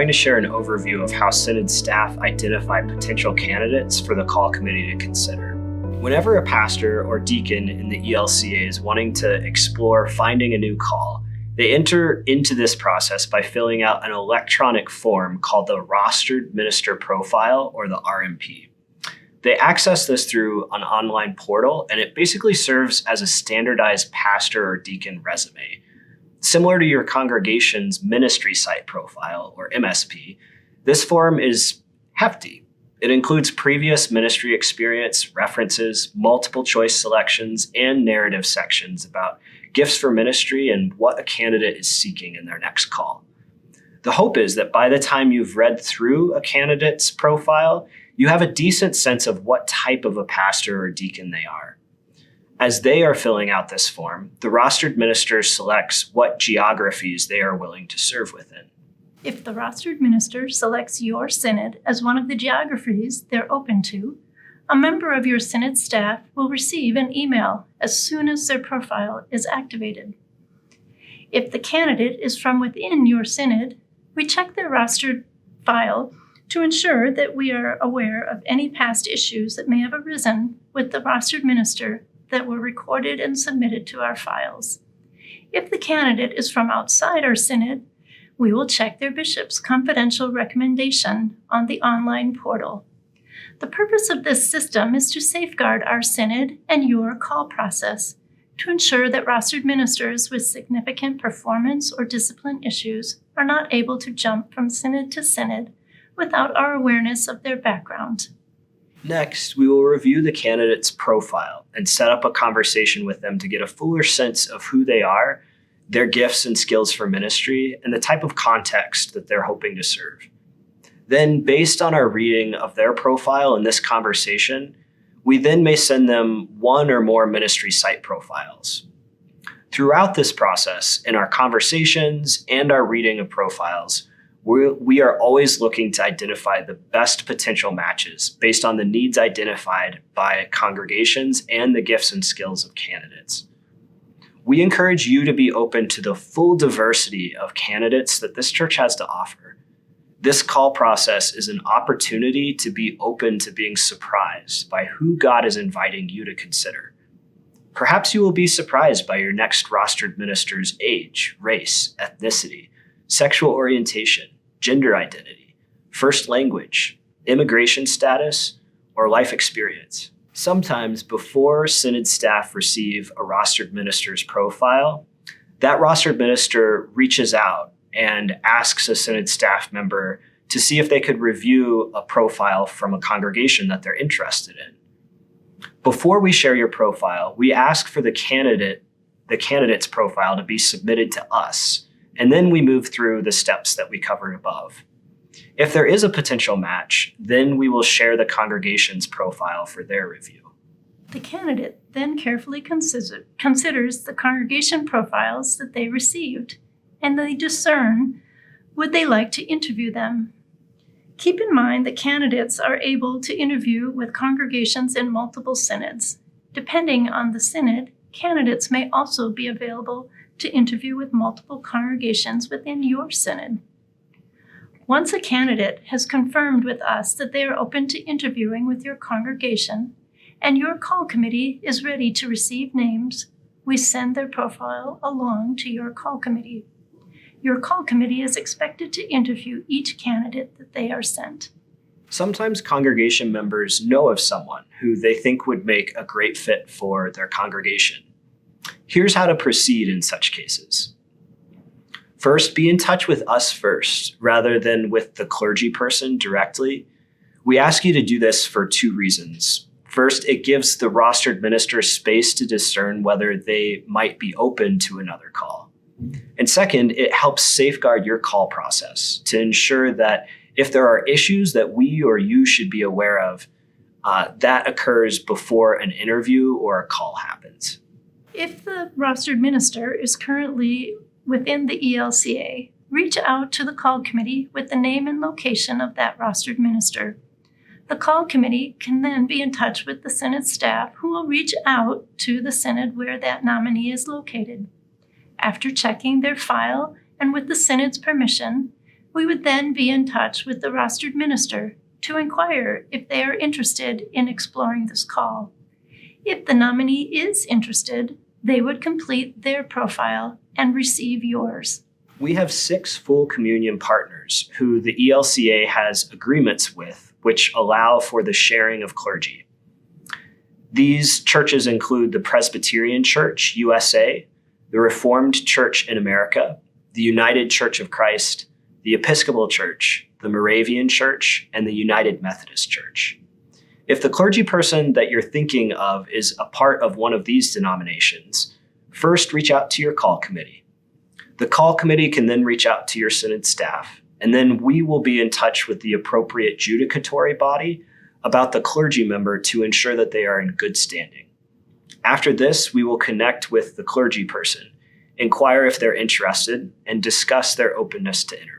going to share an overview of how Synod staff identify potential candidates for the call committee to consider. Whenever a pastor or deacon in the ELCA is wanting to explore finding a new call, they enter into this process by filling out an electronic form called the Rostered Minister Profile, or the RMP. They access this through an online portal, and it basically serves as a standardized pastor or deacon resume. Similar to your congregation's ministry site profile, or MSP, this form is hefty. It includes previous ministry experience, references, multiple choice selections, and narrative sections about gifts for ministry and what a candidate is seeking in their next call. The hope is that by the time you've read through a candidate's profile, you have a decent sense of what type of a pastor or deacon they are. As they are filling out this form, the rostered minister selects what geographies they are willing to serve within. If the rostered minister selects your synod as one of the geographies they're open to, a member of your synod staff will receive an email as soon as their profile is activated. If the candidate is from within your synod, we check their rostered file to ensure that we are aware of any past issues that may have arisen with the rostered minister that were recorded and submitted to our files. If the candidate is from outside our synod, we will check their bishop's confidential recommendation on the online portal. The purpose of this system is to safeguard our synod and your call process to ensure that rostered ministers with significant performance or discipline issues are not able to jump from synod to synod without our awareness of their background. Next, we will review the candidate's profile and set up a conversation with them to get a fuller sense of who they are, their gifts and skills for ministry, and the type of context that they're hoping to serve. Then, based on our reading of their profile in this conversation, we then may send them one or more ministry site profiles. Throughout this process, in our conversations and our reading of profiles, we are always looking to identify the best potential matches based on the needs identified by congregations and the gifts and skills of candidates. We encourage you to be open to the full diversity of candidates that this church has to offer. This call process is an opportunity to be open to being surprised by who God is inviting you to consider. Perhaps you will be surprised by your next rostered minister's age, race, ethnicity, sexual orientation, gender identity, first language, immigration status, or life experience. Sometimes before synod staff receive a rostered minister's profile, that rostered minister reaches out and asks a synod staff member to see if they could review a profile from a congregation that they're interested in. Before we share your profile, we ask for the candidate's profile to be submitted to us, and then we move through the steps that we covered above. If there is a potential match, then we will share the congregation's profile for their review. The candidate then carefully considers the congregation profiles that they received, and they discern would they like to interview them. Keep in mind that candidates are able to interview with congregations in multiple synods. Depending on the synod, candidates may also be available to interview with multiple congregations within your synod. Once a candidate has confirmed with us that they are open to interviewing with your congregation, and your call committee is ready to receive names, we send their profile along to your call committee. Your call committee is expected to interview each candidate that they are sent. Sometimes congregation members know of someone who they think would make a great fit for their congregation. Here's how to proceed in such cases. First, be in touch with us first, rather than with the clergy person directly. We ask you to do this for two reasons. First, it gives the rostered minister space to discern whether they might be open to another call. And second, it helps safeguard your call process to ensure that if there are issues that we or you should be aware of, that occurs before an interview or a call happens. If the rostered minister is currently within the ELCA, reach out to the call committee with the name and location of that rostered minister. The call committee can then be in touch with the synod staff, who will reach out to the synod where that nominee is located. After checking their file and with the synod's permission, We would then be in touch with the rostered minister to inquire if they are interested in exploring this call. If the nominee is interested, they would complete their profile and receive yours. We have 6 full communion partners who the ELCA has agreements with, which allow for the sharing of clergy. These churches include the Presbyterian Church, USA, the Reformed Church in America, the United Church of Christ, the Episcopal Church, the Moravian Church, and the United Methodist Church. If the clergy person that you're thinking of is a part of one of these denominations, first reach out to your call committee. The call committee can then reach out to your synod staff, and then we will be in touch with the appropriate judicatory body about the clergy member to ensure that they are in good standing. After this, we will connect with the clergy person, inquire if they're interested, and discuss their openness to interview.